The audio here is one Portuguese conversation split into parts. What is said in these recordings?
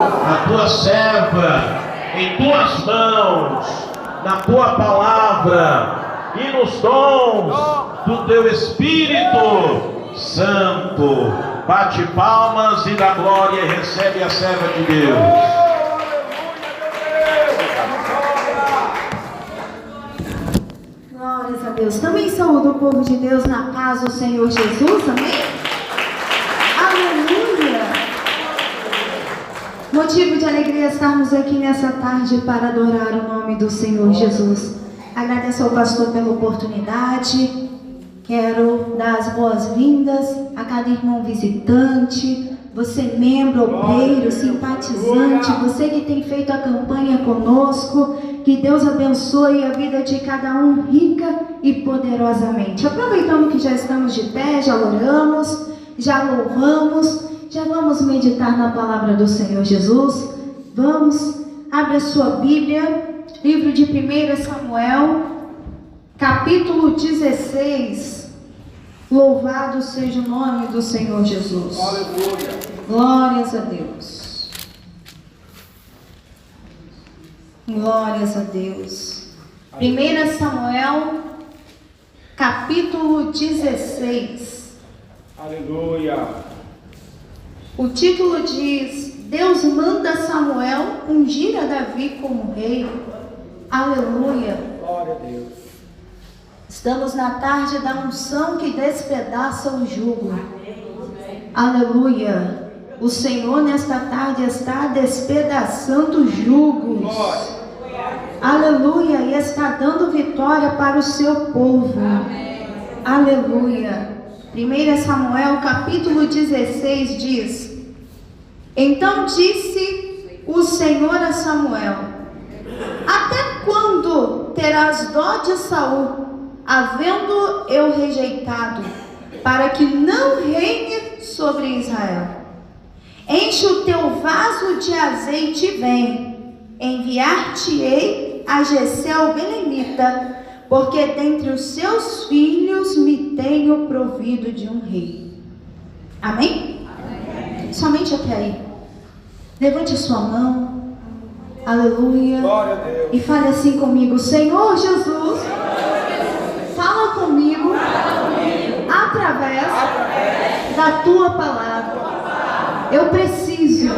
a tua serva em tuas mãos, na tua palavra e nos dons do teu Espírito Santo. Bate palmas e dá glória e recebe a serva de Deus. Glórias a Deus. Também saúdo o povo de Deus na paz do Senhor Jesus, amém? Aleluia! Motivo de alegria estarmos aqui nessa tarde para adorar o nome do Senhor Jesus. Agradeço ao pastor pela oportunidade. Quero dar as boas-vindas a cada irmão visitante, você membro, obreiro, simpatizante, você que tem feito a campanha conosco. Que Deus abençoe a vida de cada um rica e poderosamente. Aproveitando que já estamos de pé, já oramos, já louvamos, já vamos meditar na palavra do Senhor Jesus. Vamos, abre a sua Bíblia, livro de 1 Samuel, capítulo 16. Louvado seja o nome do Senhor Jesus. Aleluia. Glórias a Deus. Glórias a Deus. 1 Samuel, capítulo 16. Aleluia. O título diz: Deus manda Samuel ungir a Davi como rei. Aleluia. Glória a Deus. Estamos na tarde da unção que despedaça o jugo. Aleluia. O Senhor nesta tarde está despedaçando jugos. Glória. Aleluia. E está dando vitória para o seu povo. Aleluia. 1 Samuel capítulo 16 diz: Então disse o Senhor a Samuel: Até quando terás dó de Saul, havendo eu rejeitado, para que não reine sobre Israel? Enche o teu vaso de azeite e vem, enviar-te-ei a Jessé o belemita, porque dentre os seus filhos me tenho provido de um rei. Amém? Amém. Somente até aí. Levante sua mão. Aleluia. Glória a Deus. E fale assim comigo: Senhor Jesus, fala comigo através da tua palavra. Eu preciso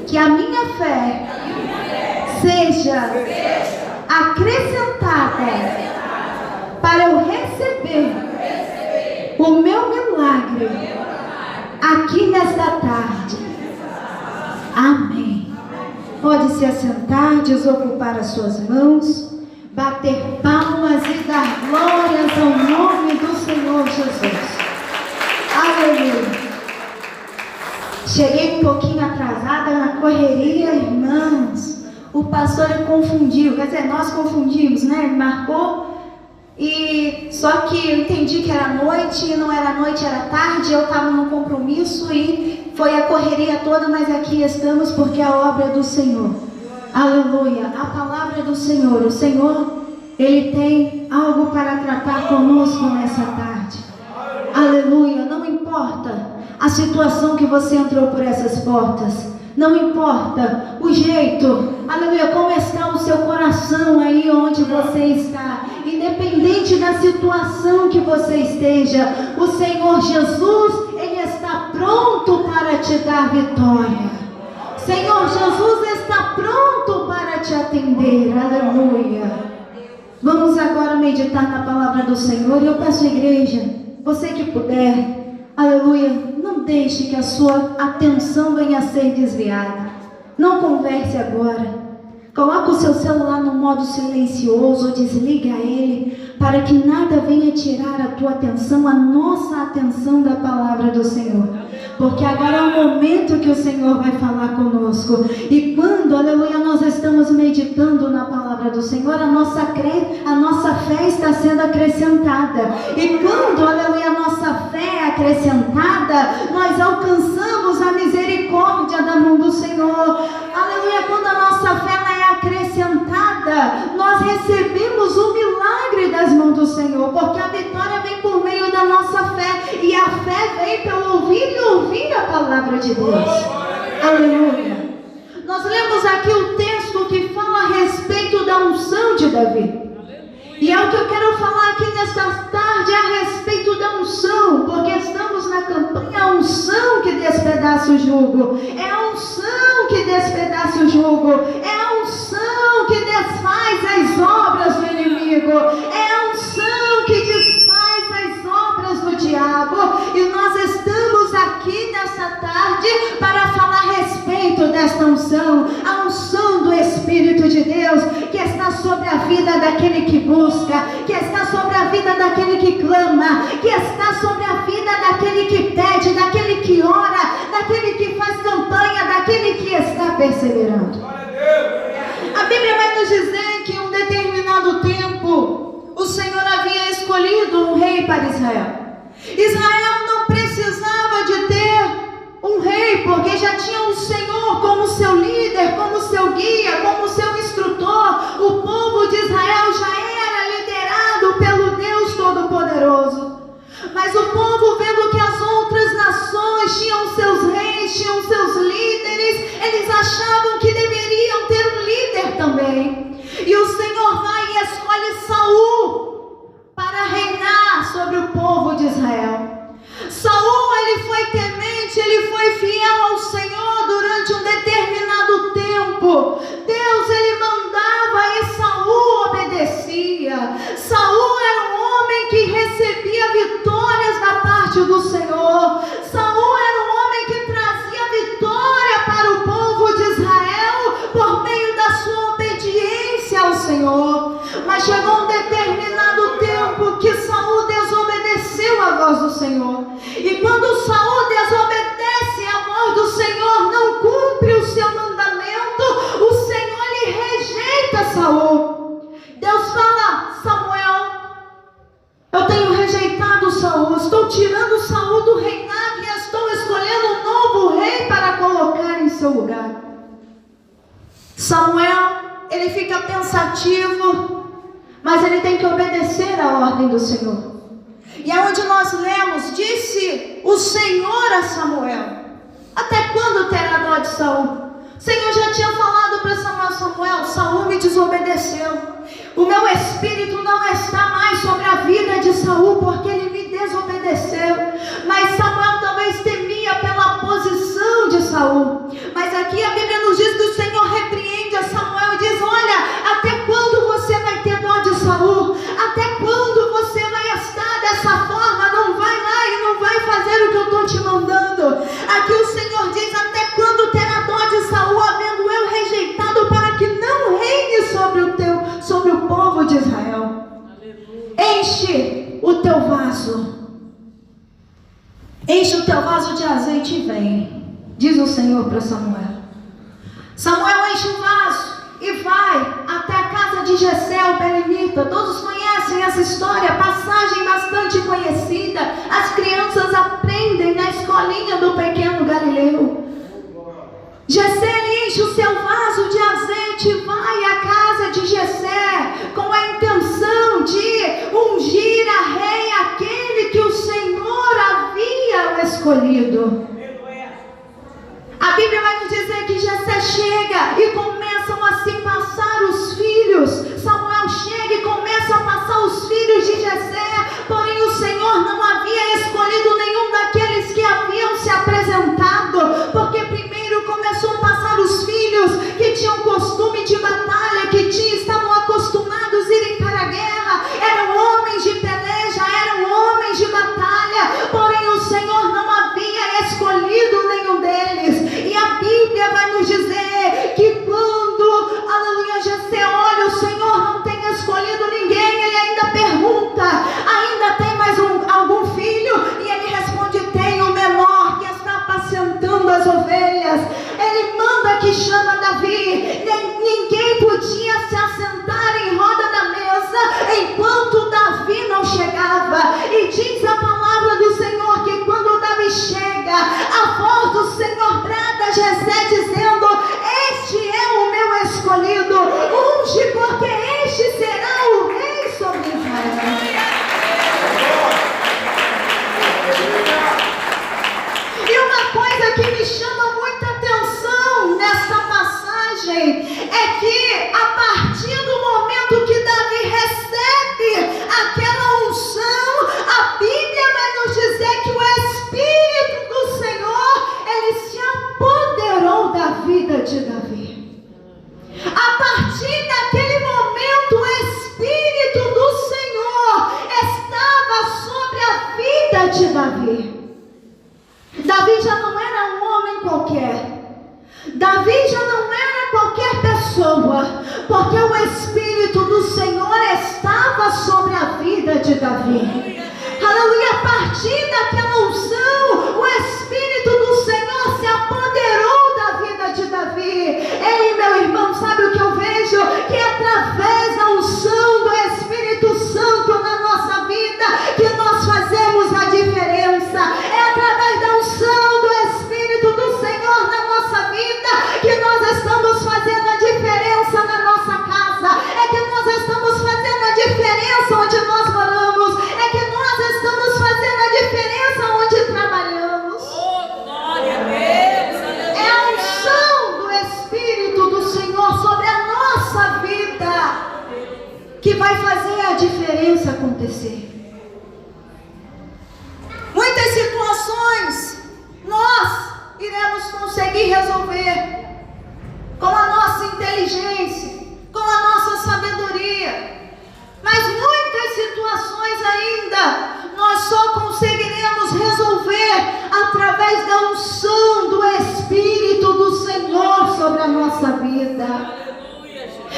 que a minha fé seja acrescentada para eu receber o meu milagre aqui nesta tarde. Amém. Pode se assentar, desocupar as suas mãos, bater palmas e dar glórias ao nome do Senhor Jesus. Aleluia. Cheguei um pouquinho atrasada na correria, irmãos. O pastor confundiu, quer dizer, nós confundimos, né? Ele marcou, e só que eu entendi que era noite, e não era noite, era tarde. Eu estava no compromisso e foi a correria toda, mas aqui estamos porque a obra é do Senhor. Aleluia, a palavra é do Senhor. O Senhor, Ele tem algo para tratar conosco nessa tarde. Aleluia, não importa a situação que você entrou por essas portas, não importa o jeito, aleluia, como está o seu coração aí onde você está, independente da situação que você esteja, o Senhor Jesus, Ele está pronto para te dar vitória. Senhor Jesus está pronto para te atender, aleluia. Vamos agora meditar na palavra do Senhor, e eu peço à igreja, você que puder, aleluia, não deixe que a sua atenção venha a ser desviada. Não converse agora. Coloque o seu celular no modo silencioso ou desliga ele, para que nada venha tirar a tua atenção, a nossa atenção da palavra do Senhor. Porque agora é o momento que o Senhor vai falar conosco. E quando, aleluia, nós estamos meditando na palavra do Senhor, a nossa fé está sendo acrescentada. E quando, aleluia, a nossa fé é acrescentada, nós alcançamos a misericórdia da mão do Senhor. Aleluia, quando a nossa fé é acrescentada, nós recebemos o milagre das mãos do Senhor, porque a vitória vem por meio da nossa fé, e a fé vem pelo ouvir e ouvir a palavra de Deus. Aleluia. sua vida. E é o que eu quero falar aqui nesta tarde a respeito da unção, porque estamos na campanha A Unção que Despedaça o Jugo. É a unção que despedaça o jugo. É a unção que desfaz as obras do inimigo. É a unção que desfaz as obras do diabo. E nós estamos aqui nessa tarde para falar a respeito desta unção. A unção do Espírito de Deus que está sobre a vida daquele que busca, que está sobre a vida daquele que clama, que está sobre a vida daquele que pede, daquele que ora, daquele que faz campanha, daquele que está perseverando. A Bíblia vai nos dizer que em um determinado tempo o Senhor havia escolhido um rei para Israel. Israel não precisava de ter um rei, porque já tinha um Senhor como seu líder, como seu guia, como seu instrutor. O povo de Israel já era liderado pelo Deus Todo-Poderoso. Mas o povo, vendo que as outras nações tinham seus reis, tinham seus líderes, eles achavam que deveriam ter um líder também. E o Senhor vai e escolhe Saul para reinar sobre o povo de Israel. Saul, ele foi temente, ele foi fiel ao Senhor durante um determinado tempo. Deus, ele mandava e Saul obedecia. Saul era um homem que recebia vitórias da parte do Senhor. Saul era um homem que trazia vitória para o povo de Israel por meio da sua obediência ao Senhor. Mas chegou um determinado tempo que Saul desobedeceu a voz do Senhor. E quando Saul desobedece a voz do Senhor, não cumpre o seu mandamento, o Senhor lhe rejeita Saul. Deus fala: Samuel, eu tenho rejeitado Saul, estou tirando Saul do reinado e estou escolhendo um novo rei para colocar em seu lugar. Samuel, ele fica pensativo, mas ele tem que obedecer à ordem do Senhor. E é onde nós lemos: disse o Senhor a Samuel: até quando terá dó de Saul? O Senhor já tinha falado para Samuel: Samuel, Saul me desobedeceu. O meu espírito não está mais sobre a vida de Saul, porque ele me desobedeceu. Mas Samuel talvez temia pela posição de Saul. Mas aqui a Bíblia nos diz que o Senhor repreende a Samuel e diz: olha, até quando você vai ter dó de Saul? Até quando você vai estar dessa forma? Não vai lá e não vai fazer o que eu estou te mandando. Aqui o Senhor diz: até quando terá dó de Saul, havendo eu rejeitado, para que não reine sobre o povo de Israel. Enche o teu vaso. Enche o teu vaso de azeite e vem, diz o Senhor para Samuel. Samuel enche o vaso e vai até a casa de Jessé, o belemita. Todos conhecem essa história, passagem bastante conhecida. As crianças aprendem na escolinha do pequeno Galileu. Jessé enche o seu vaso de azeite e vai à casa de Jessé com a intenção de ungir a rei, aquele que o Senhor havia escolhido. A Bíblia vai nos dizer que Jessé chega e começam a se passar os filhos. Samuel chega e começa a passar os filhos de Jessé. Porém o Senhor não havia escolhido nenhum daqueles que haviam se apresentado, porque primeiro começou a passar os filhos que tinham costume de batalha, que estavam acostumados a irem para a guerra. Eram homens de peleja, eram homens de batalha. Porém o Senhor não havia escolhido nenhum deles. E a Bíblia vai nos dizer que quando, aleluia, Jessé olha, o Senhor não tem escolhido ninguém. Ele ainda pergunta: ainda tem mais algum filho? E ele responde: tem o menor que está apacentando as ovelhas. Ele manda que chama Davi. Ninguém podia se assentar em roda da mesa enquanto Davi não chegava. E diz a palavra do Senhor que quando Davi chega, a voz do Senhor brada a Jessé dizendo: este é o meu escolhido, unge, porque este será o rei sobre Israel. E uma coisa que me chama muita atenção nessa passagem é que a partir do momento que Davi de Davi. A partir daquele momento, o Espírito do Senhor estava sobre a vida de Davi. Davi já não era um homem qualquer. Davi já não era qualquer pessoa, porque o Espírito do Senhor estava sobre a vida de Davi. Aleluia, a partir daquela unção, o Espírito do Senhor se apoderou da vida de Davi. Ei, meu irmão, sabe o que eu vejo? Que através da unção do Espírito Santo na nossa vida, que nós fazemos a diferença. É através da unção do Espírito do Senhor na nossa vida, que nós estamos fazendo a diferença na nossa casa. É que nós estamos fazendo a diferença onde nós moramos. É que nós estamos fazendo a diferença onde trabalhamos. Oh, glória a Deus! É a unção do Espírito do Senhor sobre a nossa vida que vai fazer a diferença acontecer. Muitas situações nós iremos conseguir resolver com a nossa inteligência, com a nossa sabedoria. Mas muitas situações ainda nós só conseguiremos resolver através da unção do Espírito do Senhor sobre a nossa vida.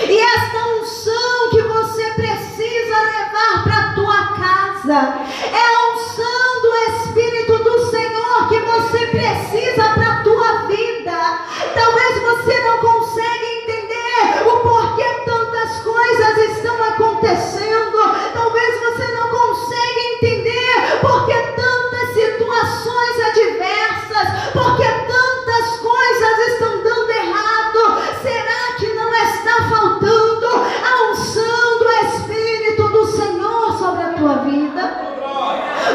E esta unção que você precisa levar para a tua casa é a unção do Espírito do Senhor que você precisa para a tua vida. Talvez você não consiga entender o porquê tantas coisas estão acontecendo. Talvez você não consiga entender porque tantas situações adversas, porque tantas coisas estão dando errado. Será que não está faltando a unção do Espírito do Senhor sobre a tua vida?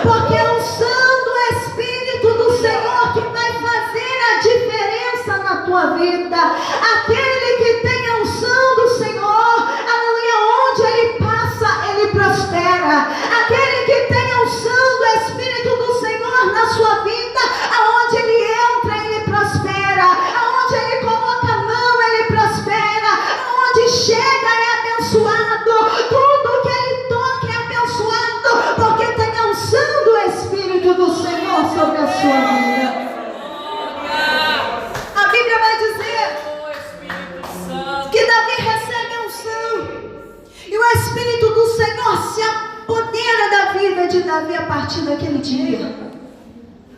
Porque a unção do Espírito do Senhor que vai fazer a diferença na tua vida. Aquele que tem a unção do Senhor, aleluia, onde ele passa, ele prospera. Aquele que tem a unção do Espírito do Senhor na sua vida, aonde ele entra, ele prospera. Aonde ele coloca a mão, ele prospera. Aonde chega, é abençoado. Tudo que ele toca é abençoado, porque tem a unção do Espírito do Senhor sobre a sua vida. A Bíblia vai dizer que Davi recebe a unção e o Espírito do Senhor se apodera da vida de Davi a partir daquele dia.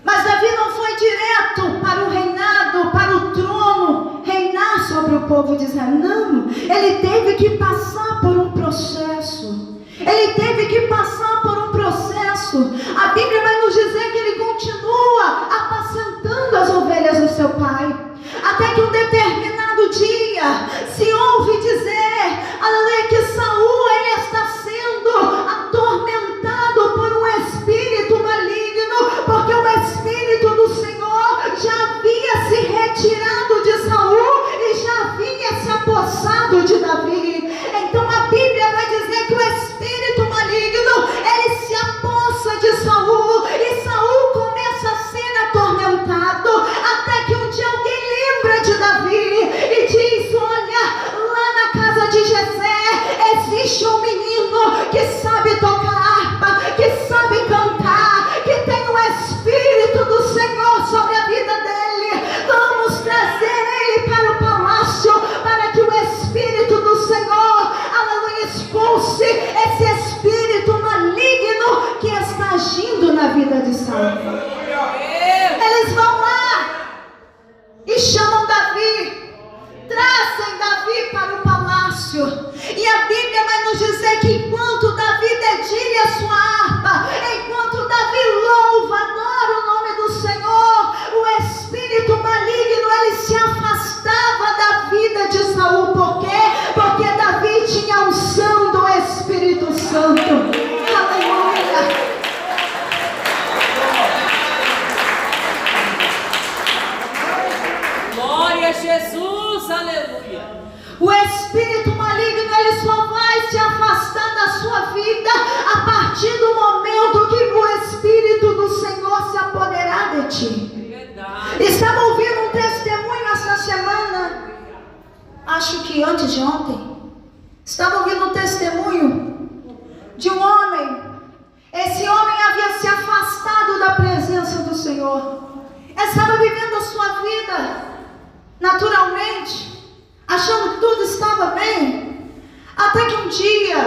Mas Davi não foi direto para o reinado, para o trono, reinar sobre o povo de Israel. Não, ele teve que passar por um processo. Ele teve que passar por um processo. A Bíblia vai nos dizer que ele continua apacentando as ovelhas do seu pai. Até que um determinado dia se ouve dizer, aleluia, que Saul ele está sendo atormentado por um espírito maligno, porque o Espírito do Senhor já havia se retirado de Saul e já havia se apossado de Davi. Então a Bíblia vai dizer que o espírito maligno ele se apossa de Saul e Saul começa a ser atormentado, até que um dia alguém lembra de Davi e diz, olha, lá na casa de Jessé existe um menino que sabe tocar harpa, que sabe cantar, que tem o Espírito do Senhor sobre a vida dele. Vamos trazer ele para o palácio, para que o Espírito do Senhor, aleluia, expulse esse espírito maligno que está agindo na vida de Saul. Eles vão lá e chamam Davi, trazem Davi para o palácio. E a Bíblia vai nos dizer que enquanto Davi dedilha sua harpa, enquanto Davi louva, adora o nome do Senhor, o espírito maligno ele se afastava da vida de Saul. Por quê? Porque Davi tinha a unção do Espírito Santo. Aleluia. Glória a Jesus, aleluia. O espírito maligno ele só vai se afastar da sua vida a partir do momento que o Espírito do Senhor se apoderar de ti. Verdade. Estava ouvindo um testemunho essa semana acho que antes de ontem, estava ouvindo um testemunho de um homem. Esse homem havia se afastado da presença do Senhor. Estava vivendo a sua vida naturalmente, achando que tudo estava bem. Até que um dia,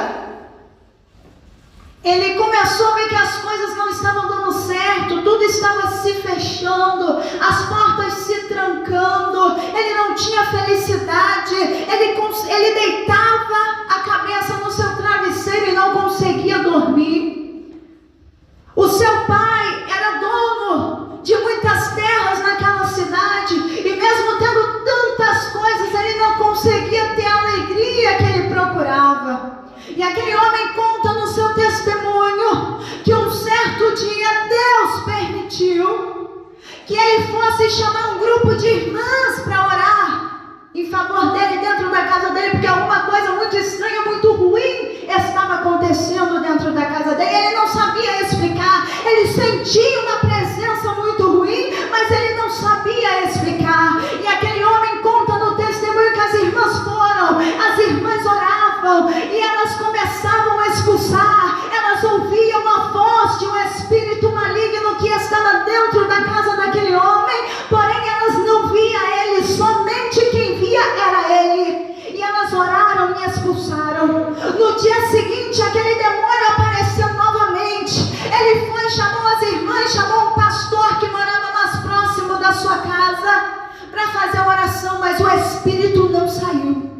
ele começou a ver que as coisas não estavam dando certo, tudo estava se fechando, as portas se trancando, ele não tinha felicidade, ele deitava a cabeça no seu travesseiro e não conseguia dormir. O seu pai era dono de muitas terras naquela cidade, e mesmo tendo tantas coisas, ele não conseguia ter a alegria que ele procurava. E aquele homem conta no seu testemunho que um certo dia Deus permitiu que ele fosse chamar um grupo de irmãs para orar em favor dele dentro da casa dele, porque alguma coisa muito estranha, muito ruim estava acontecendo dentro da casa dele. Ele não sabia explicar, ele sentia uma presença muito ruim, mas ele não sabia explicar. E aquele homem conta no testemunho que as irmãs foram, as irmãs oravam e elas começavam a expulsar, elas ouviam a voz de um espírito maligno que estava dentro da casa daquele homem, porém elas não viam ele, somente quem via era ele. E elas oraram e expulsaram. No dia seguinte, aquele demônio apareceu novamente. Ele foi, chamou as irmãs, chamou um pastor que morava mais próximo da sua casa para fazer a oração, mas o espírito não saiu.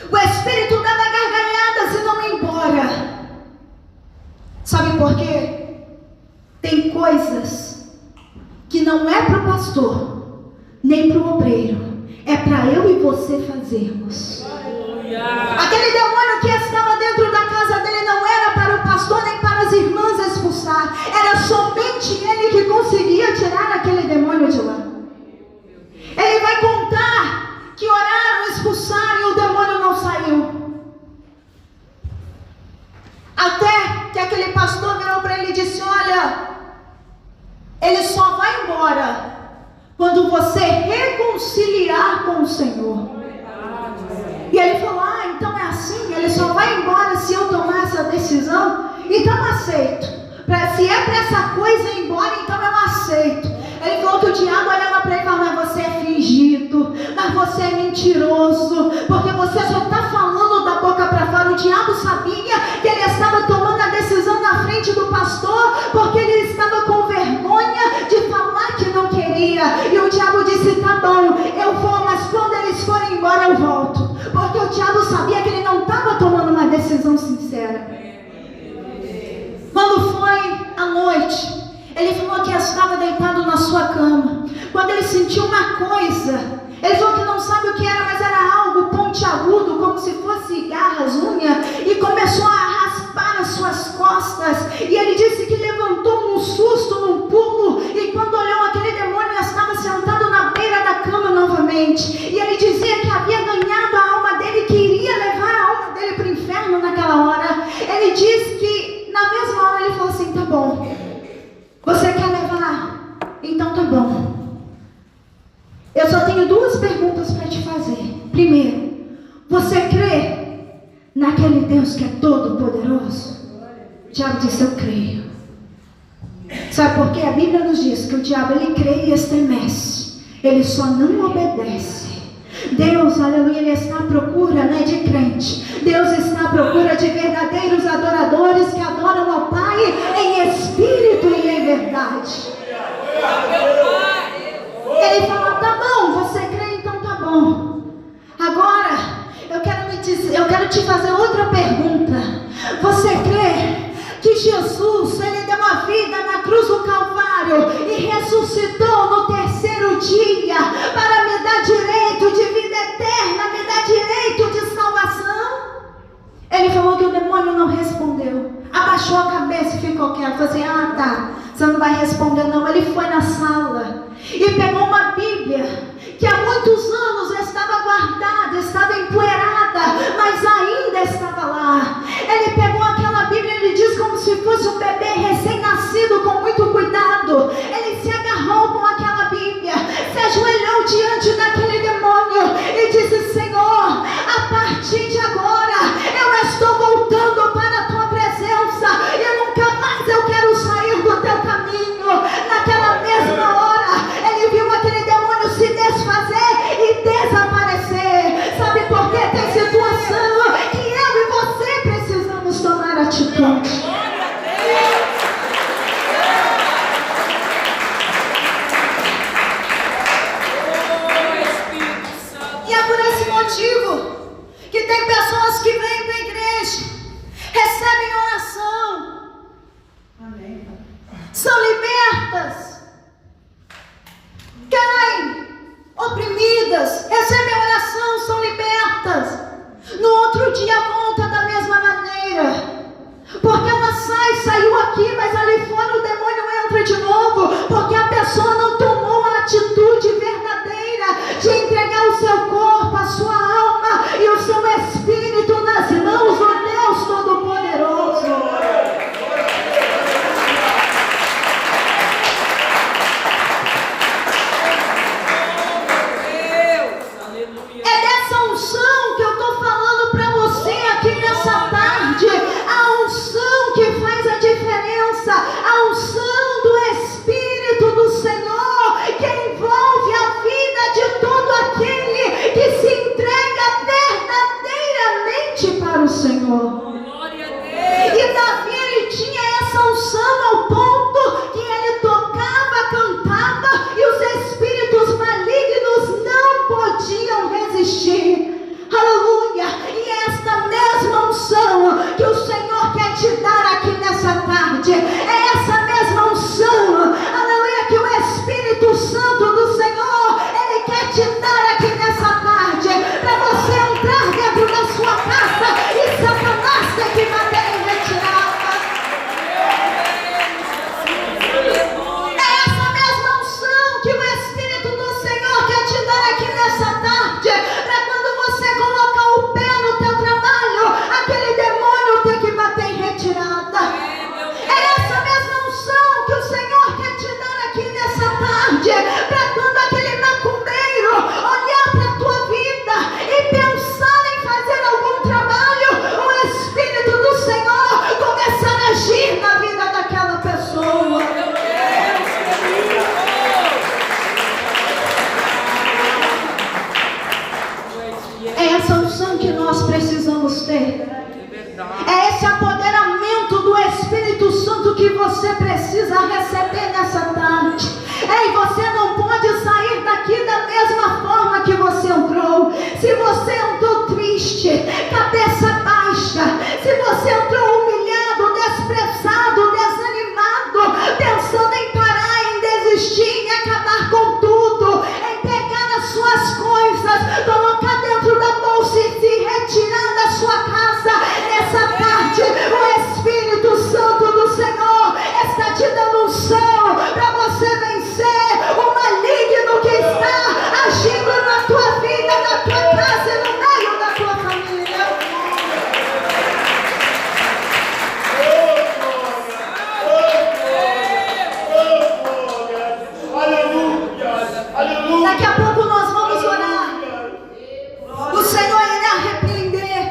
O espírito dava gargalhadas e não ia embora. Sabe por quê? Tem coisas que não é para o pastor, nem para o obreiro, é para eu e você fazermos. Aquele demônio que estava dentro da casa dele não era para o pastor nem para as irmãs expulsar, era somente ele que conseguia tirar aquele demônio de lá. Ele vai contar que oraram, expulsaram e o demônio não saiu. Até que aquele pastor virou para ele e disse: olha, ele só vai embora quando você reconciliar com o Senhor. E ele falou: então é assim, ele só vai embora se eu tomar essa decisão? Então aceito. Se é para essa coisa ir embora, então eu aceito. Ele falou que o diabo olhava para ele e falava: mas você é fingido, mas você é mentiroso, porque você só está falando da boca para fora. O diabo sabia que ele estava tomando a decisão na frente do pastor, porque ele estava com vergonha de falar que não queria. E o diabo disse: tá bom, eu vou, mas quando eles forem embora eu volto. Porque o diabo sabia que ele não estava tomando uma decisão sincera. Quando foi à noite, ele falou que estava deitado na sua cama. Quando ele sentiu uma coisa, ele falou que não sabe o que era, mas era algo pontiagudo, como se fosse garras, unha, e começou a raspar as suas costas. E ele disse que levantou num susto, num pulo, e quando olhou, aquele demônio estava sentado na beira da cama novamente. E ele dizia que havia ganhado a alma dele, que iria levar a alma dele para o inferno naquela hora. Ele disse que na mesma hora ele falou assim: tá bom, você quer levar? Então tá bom. Eu só tenho duas perguntas para te fazer. Primeiro, você crê naquele Deus que é todo poderoso? O diabo disse: eu creio. Sabe por quê? A Bíblia nos diz que o diabo, ele crê e estremece, ele só não obedece. Deus, aleluia, ele está à procura, de crente. Deus está à procura de verdadeiros adoradores que adoram ao Pai em espírito e em verdade. Ele falou: tá bom, você crê, então tá bom. Agora, eu quero te fazer outra pergunta. Você crê que Jesus, ele deu a vida na cruz do Calvário e ressuscitou no terceiro dia para me dar direito de vida eterna, me dar direito de salvação? Ele falou que o demônio não respondeu, abaixou a cabeça e ficou quieto. Falou assim: ah tá, você não vai responder não. Ele foi na sala e pegou uma Bíblia que há muitos anos estava guardada, estava empoeirada, mas ainda estava lá. Ele pegou aquela Bíblia, ele diz como se fosse um bebê recém-nascido, com muito cuidado. Ele se agarrou com aquela Bíblia, se ajoelhou diante daquele demônio e disse: Senhor, é por esse motivo que tem pessoas que vêm para a igreja, recebem oração, são libertas, caem oprimidas, recebem oração, são libertas, no outro dia volta da mesma maneira, porque ela saiu aqui, mas ali fora o demônio entra de novo, porque a pessoa não tomou a atitude verdadeira de entregar o seu corpo, a sua alma e o seu espírito nas mãos do Deus Todo-Poderoso. É dessa unção que eu estou falando para você aqui nessa tarde, a unção que faz a diferença, a unção do Espírito do Senhor, que envolve a vida de todo aquele que se entrega verdadeiramente para o Senhor. E Davi, ele tinha essa unção ao ponto que ele tocava, cantava e os espíritos malignos não podiam resistir. Aleluia! E é esta mesma unção que o Senhor quer te dar aqui nessa tarde. É essa mesma unção, aleluia, que o Espírito Santo do Senhor, ele quer te dar aqui nessa tarde, para você entrar dentro da sua casa e Satanás ter que bater em retirada. É essa mesma unção que o Espírito do Senhor quer te dar aqui nessa tarde, para quando você colocar o pé no teu trabalho, aquele demônio ter que bater em retirada. É essa mesma unção que o Senhor quer te dar aqui nessa tarde, para quando aquele macumbeiro olhar para a tua vida e pensar em fazer algum trabalho, o Espírito do Senhor começar a agir na vida daquela pessoa. É essa unção que nós precisamos ter. É esse apoderamento do Espírito Santo que você precisa receber nessa tarde. Ei, você não pode sair daqui da mesma forma que você entrou. Se você entrou triste, cabeça baixa, se você entrou humilhado, desprezado, desanimado, pensando em parar, em desistir, em acabar com tudo, em pegar as suas coisas, colocar dentro da bolsa e se retirar da sua casa, nessa tarde o Espírito Santo do Senhor está te dando unção para você vencer o maligno que está agindo na tua vida, na tua casa e no meio da tua família. Daqui a pouco nós vamos orar. O Senhor irá repreender,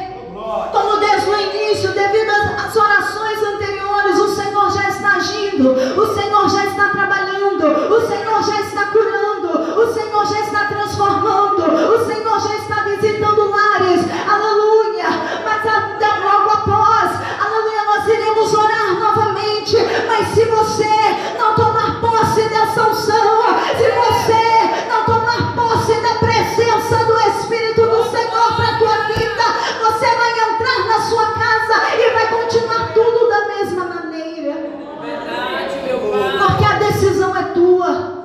como desde o início, devido às orações anteriores, o Senhor já está agindo, o Senhor já está trabalhando, o Senhor já está curando, o Senhor já está transformando, o Senhor já está visitando lares, aleluia. Mas logo após, aleluia, nós iremos orar novamente. Mas se você não tomar posse dessa unção, se você não tomar posse da presença do Espírito do Senhor para a tua vida, você vai entrar na sua casa e vai continuar tudo da mesma maneira. Porque a decisão é tua.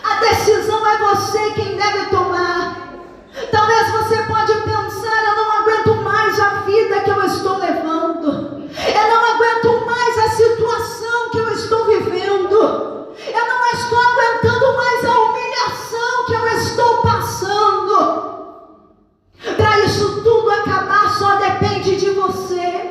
A decisão é você quem deve tomar. Talvez você pode pensar: eu não aguento mais a vida que eu estou levando, eu não aguento mais a situação que eu estou vivendo, eu não estou aguentando mais a humilhação que eu estou passando. Para isso tudo acabar, só depende de você.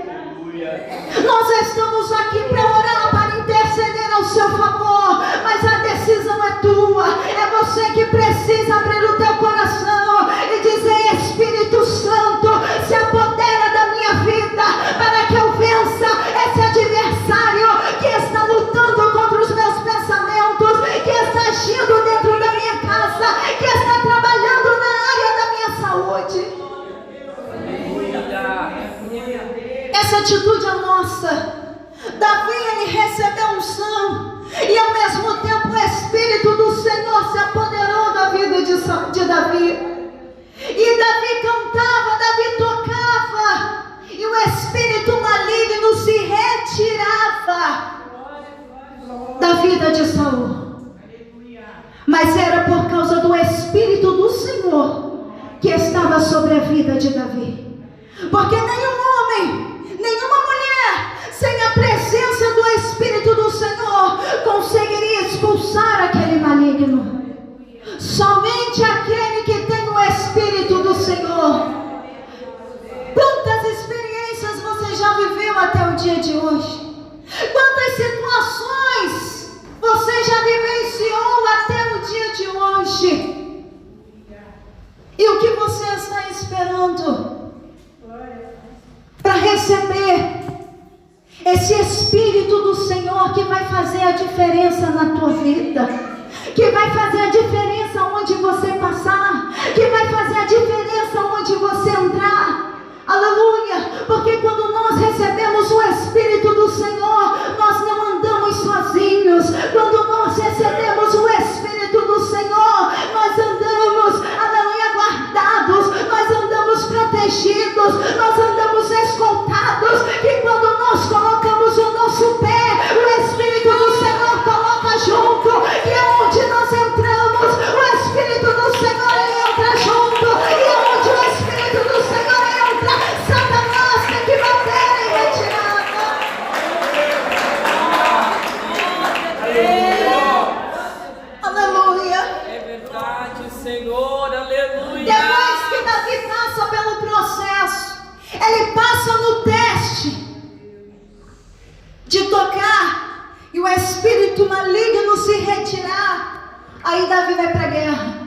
Nós estamos aqui para orar, para interceder ao seu favor, mas a decisão é tua. É você que precisa abrir o teu coração e dizer: Espírito Santo, se apodera da minha vida, para que eu vença esse adversário que está lutando contra os meus pensamentos, que está agindo dentro da minha casa, que está trabalhando na área da minha saúde. Essa atitude é nossa. Davi, ele recebeu unção, e ao mesmo tempo o Espírito do Senhor se apoderou da vida de Davi. E de Saul. Mas era por causa do Espírito do Senhor que estava sobre a vida de Davi. Porque nenhum homem, nenhuma mulher, sem a presença do Espírito do Senhor, conseguiria expulsar aquele maligno. Somente aquele que tem o Espírito do Senhor. Quantas experiências você já viveu até o dia de hoje? Quantas situações você já vivenciou até o dia de hoje? E o que você está esperando para receber esse Espírito do Senhor que vai fazer a diferença na tua vida, que vai fazer a diferença onde você passar, que vai fazer a diferença onde você entrar? Aleluia! Porque quando nós recebemos o Espírito do Senhor, nós não andamos sozinhos. Quando nós recebemos o Espírito do Senhor, nós andamos, aleluia, guardados, nós andamos protegidos, nós andamos escoltados. E quando nós colocamos o nosso pé, o Espírito do Senhor coloca junto. E aonde nós entramos, o Espírito do Senhor entra junto. E aonde o Espírito do Senhor entra, Satanás tem que bater em retirada. Aleluia. É verdade, Senhor, aleluia. Depois que Davi passa pelo processo, ele passa no teste de tocar e o espírito maligno se retirar. Aí Davi vai para a guerra.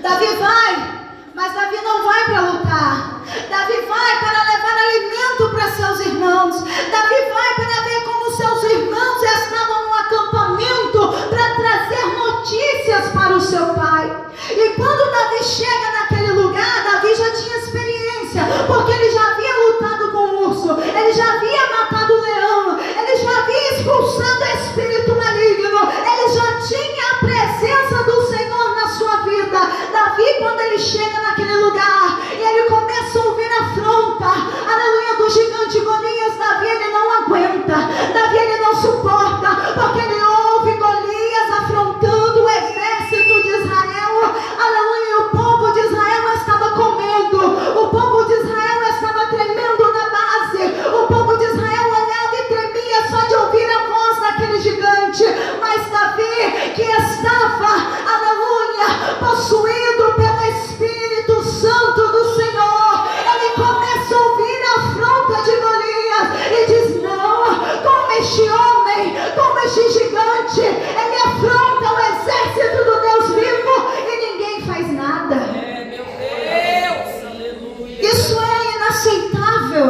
Davi vai, mas Davi não vai para lutar. Davi vai para levar alimento para seus irmãos. Davi vai para ver como seus irmãos estavam no acampamento, para trazer notícias para o seu pai. E quando Davi chega naquele lugar, Davi já tinha experiência, porque ele já havia lutado com o urso, ele já havia matado o leão, ele já havia expulsado o espírito maligno, ele já tinha a presença do Senhor na sua vida. Davi, quando ele chega naquele lugar e ele começa a ouvir a afronta, aleluia, do gigante Golias, Davi ele não aguenta, Davi ele não suporta, porque ele ouve Golias afrontando o exército de Israel, aleluia. E o povo de Israel estava com medo, o povo de Israel estava tremendo na base, o povo de Israel olhava e tremia só de ouvir a voz daquele gigante. Mas Davi, que estava, aleluia, possuído pelo Espírito Santo do Senhor, ele começa a ouvir a afronta de Golias e diz: não, como este homem, como este gigante, ele afronta o exército do Deus vivo e ninguém faz nada. É, meu Deus, aleluia. Isso é inaceitável,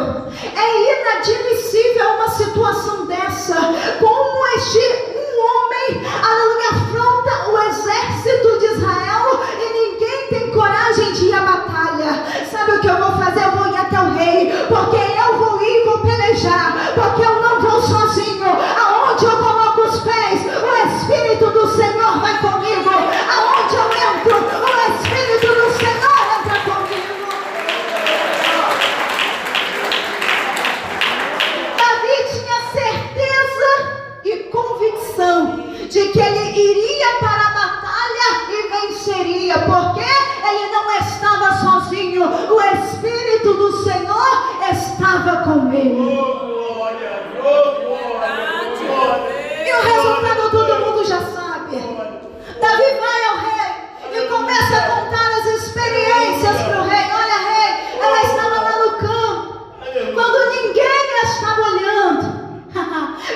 é inadmissível uma situação dessa. Como um homem, aleluia, afronta o exército de Israel e ninguém tem coragem de ir à batalha. Sabe o que eu vou fazer? Eu vou ir até o rei, porque eu vou ir e vou pelejar, porque eu não vou sozinho. Aonde eu coloco os pés, o Espírito do Senhor vai comigo. Aonde eu entro, o Espírito do Senhor entra comigo. Davi tinha certeza e convicção de que ele iria para a batalha e venceria, porque ele não estava sozinho, o Espírito do Senhor estava com ele. E o resultado todo mundo já sabe. Davi vai ao rei e começa a contar as experiências para o rei. Olha, rei, ela estava lá no campo, quando ninguém estava olhando.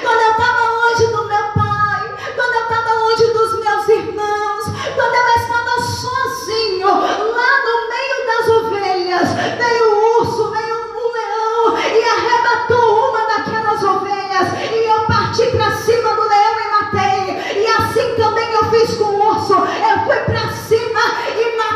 Quando eu estava longe do meu pai, quando eu estava longe dos meus irmãos, quando eu estava sozinho, lá no meio das ovelhas, veio o urso, veio um leão e arrebatou uma daquelas ovelhas, e eu parti para cima do leão e matei. E assim também eu fiz com o urso, eu fui para cima e matei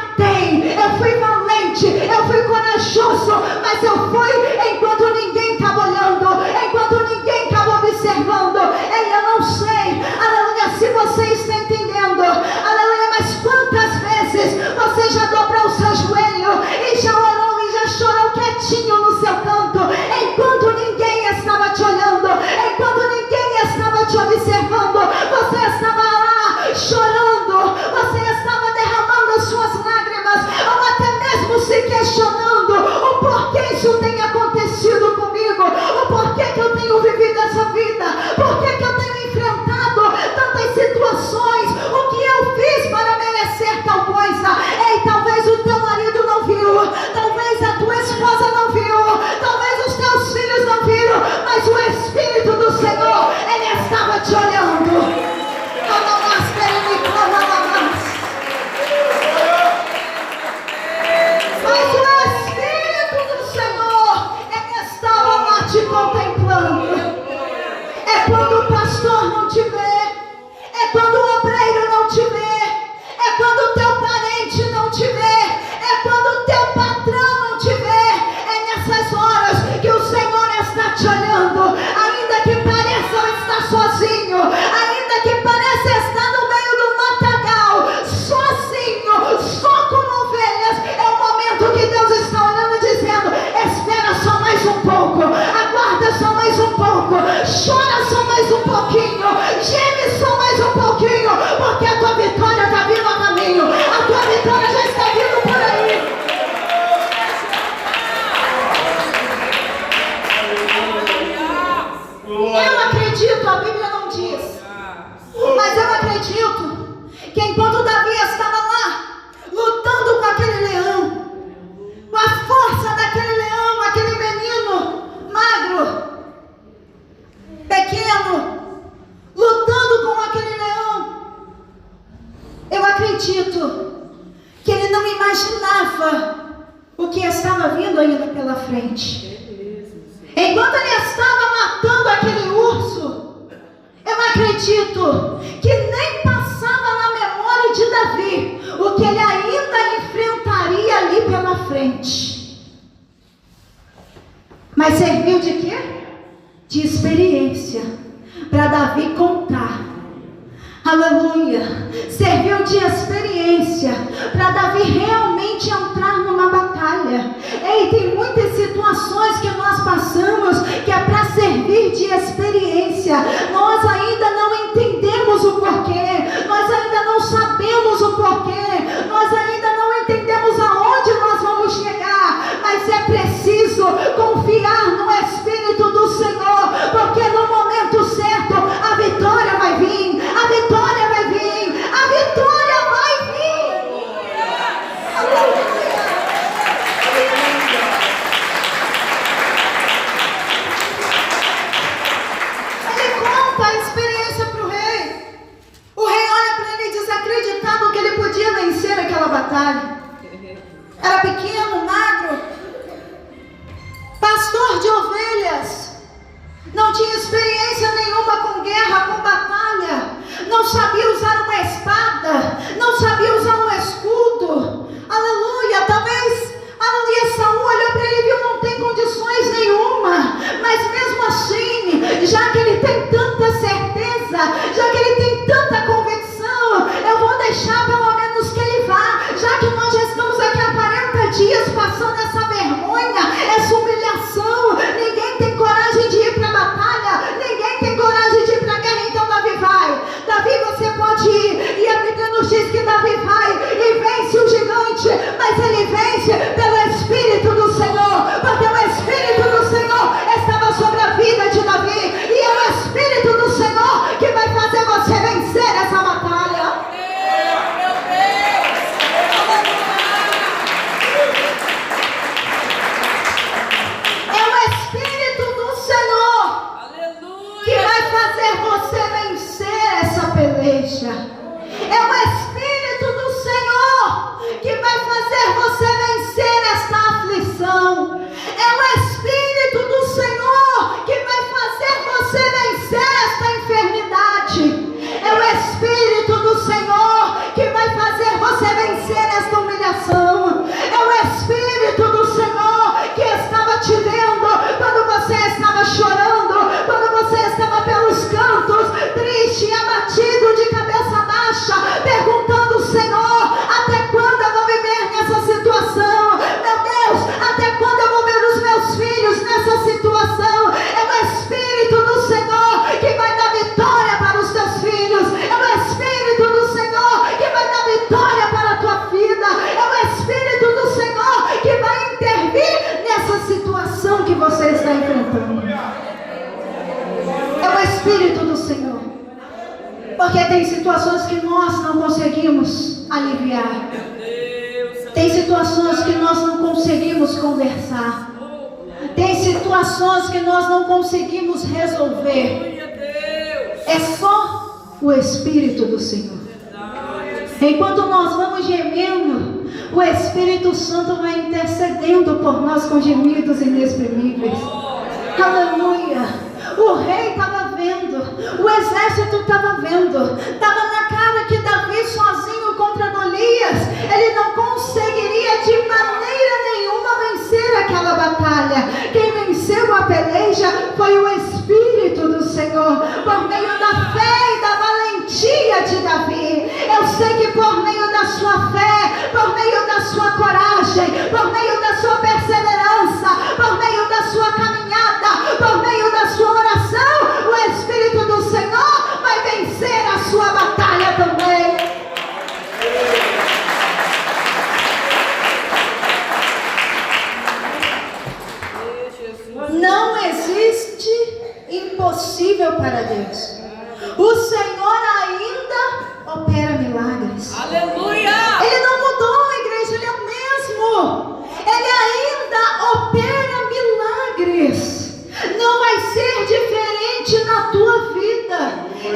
questionando o porquê isso tem acontecido comigo, o porquê que eu tenho vivido essa vida, porquê que eu tenho enfrentado tantas situações, o que eu fiz para merecer tal coisa. Ei, talvez o teu marido não viu, talvez a tua esposa não viu, talvez os teus filhos não viram, mas o Espírito do Senhor, Ele estava te olhando. Mas o Espírito do Senhor, Ele estava lá te contemplando. É quando o pastor não te vê, é quando o obreiro não te vê, é quando o teu parente não te vê, é quando o teu patrão não te vê. É nessas horas que o Senhor está te olhando, ainda que pareça estar sozinho, ainda que pareça estar no meio do matagal, sozinho, só como ovelhas. É o momento que Deus está olhando e dizendo: espera só mais um pouco, aguarda só mais um pouco, chora só mais um pouquinho, geme só mais um pouquinho, porque a tua vitória está vindo a caminho, a tua vitória já está vindo por aí. Eu acredito, a Bíblia não diz, mas eu acredito que enquanto Davi estava lá, lutando com aquele leão, com a força daquele leão, aquele menino magro, pequeno, lutando com aquele leão, eu acredito que ele não imaginava o que estava vindo ainda pela frente. Enquanto ele estava matando aquele urso, eu acredito que nem passava na memória de Davi o que ele ainda enfrentaria ali pela frente. Mas serviu de quê? De experiência para Davi contar. Aleluia. Serviu de experiência para Davi realmente entrar numa batalha. Ei, tem muitas situações que nós passamos que é para servir de experiência. Nós ainda não entendemos o porquê, nós ainda não sabemos o porquê, nós ainda não entendemos aonde nós vamos chegar, mas é preciso confiar no Espírito do Senhor, porque no momento certo a vitória vai vir, a vitória vai vir, a vitória vai vir. Aleluia. Ele conta a experiência para o rei. O rei olha para ele desacreditado que ele podia vencer aquela batalha. Era pequeno, magro, pastor de ovelhas, não tinha experiência nenhuma com guerra, com batalha, não sabia usar uma espada, não sabia usar um escudo. Aleluia. Talvez, aleluia, Saul olhou para ele e viu: não tem condições nenhuma. Mas mesmo assim, já que ele tem tanta certeza, já que ele tem tanta convicção, eu vou deixar pelo menos que ele vá. Já que nós já estamos aqui há 40 dias passando essa vergonha, essa humilhação, ninguém tem coragem de ir para a batalha, ninguém tem coragem de ir para a guerra, então Davi vai. Davi, você pode ir. E a Bíblia nos diz que Davi vai e vence o gigante, mas ele vence pelo Espírito do Senhor, porque o Espírito do Senhor estava sobre a vida de Davi, e é o Espírito do Senhor que vai fazer você vencer essa batalha. está enfrentando. É o Espírito do Senhor. Porque tem situações que nós não conseguimos aliviar. Tem situações que nós não conseguimos conversar. Tem situações que nós não conseguimos resolver. É só o Espírito do Senhor. Enquanto nós vamos gemendo, o Espírito Santo vai intercedendo por nós com gemidos inexprimíveis. Aleluia! O rei estava vendo, o exército estava vendo, estava na cara que Davi sozinho contra Golias, ele não conseguiria de maneira nenhuma vencer aquela batalha. Quem venceu a peleja foi o Espírito do Senhor, por meio da fé e da valentia de Davi. Eu sei que por meio da sua fé, por meio da sua coragem, por meio da sua perseverança, por meio da sua caminhada, por meio da sua oração, o Espírito do Senhor vai vencer a sua batalha também. Não existe impossível para Deus. O Senhor ainda opera milagres. Aleluia! Ele não mudou, igreja, Ele é o mesmo. Ele ainda opera milagres. Não vai ser diferente na tua vida.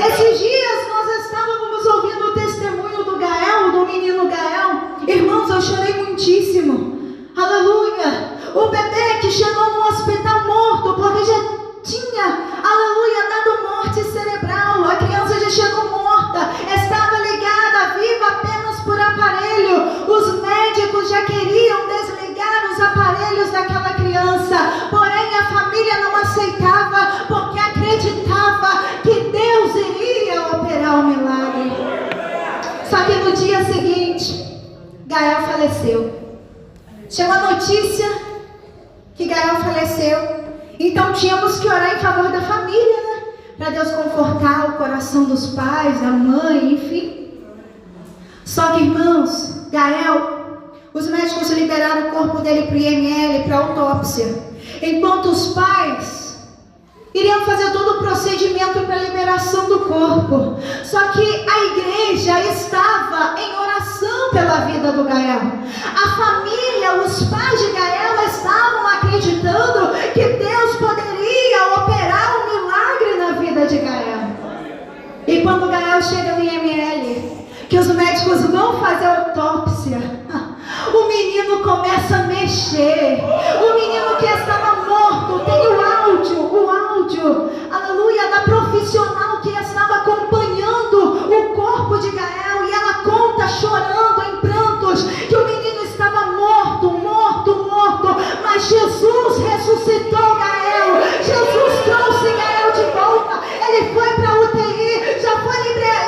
Esses dias nós estávamos ouvindo o testemunho do Gael, do menino Gael. Irmãos, eu chorei muitíssimo. Aleluia! O bebê que chegou no hospital morto, porque já tinha, aleluia, dado morte cerebral. A criança já chegou morta, estava ligada, viva apenas por aparelho. Os médicos já queriam desligar os aparelhos daquela criança, porém a família não aceitava, porque acreditava que Deus iria operar o milagre. Só que no dia seguinte, Gael faleceu. Chegou a notícia que Gael faleceu. Então tínhamos que orar em favor da família, né? Para Deus confortar o coração dos pais, da mãe, enfim. Só que, irmãos, Gael, os médicos liberaram o corpo dele para o IML, para autópsia. Enquanto os pais iriam fazer todo o procedimento para a liberação do corpo. Só que a igreja estava em oração pela vida do Gael. A família, os pais de Gael estavam acreditando que Deus poderia operar um milagre na vida de Gael. E quando Gael chega no IML, que os médicos vão fazer a autópsia, o menino começa a mexer. O menino que estava morto tem o áudio, aleluia, da profissional que estava acompanhando o corpo de Gael, e ela conta chorando em prantos que o menino estava morto, mas Jesus ressuscitou Gael. Jesus trouxe Gael de volta. Ele foi para a UTI, já foi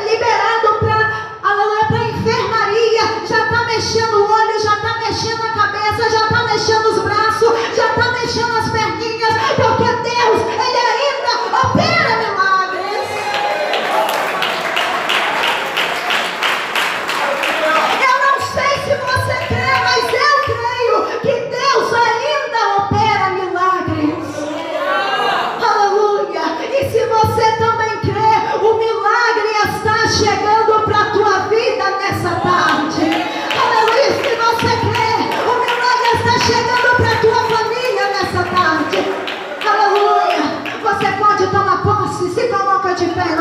liberado para a enfermaria, já está mexendo o olho, já está mexendo a cabeça, já está mexendo os braços, já está mexendo as perninhas, porque Deus, Ele ainda opera milagres. Eu não sei se você crê, mas eu creio que Deus ainda opera milagres. Aleluia! E se você também crê, o milagre está chegando para a tua vida nessa tarde. Aleluia! Se você crê, o milagre está chegando para a tua família nessa tarde. Aleluia! Você pode tomar posse, se coloca de pé.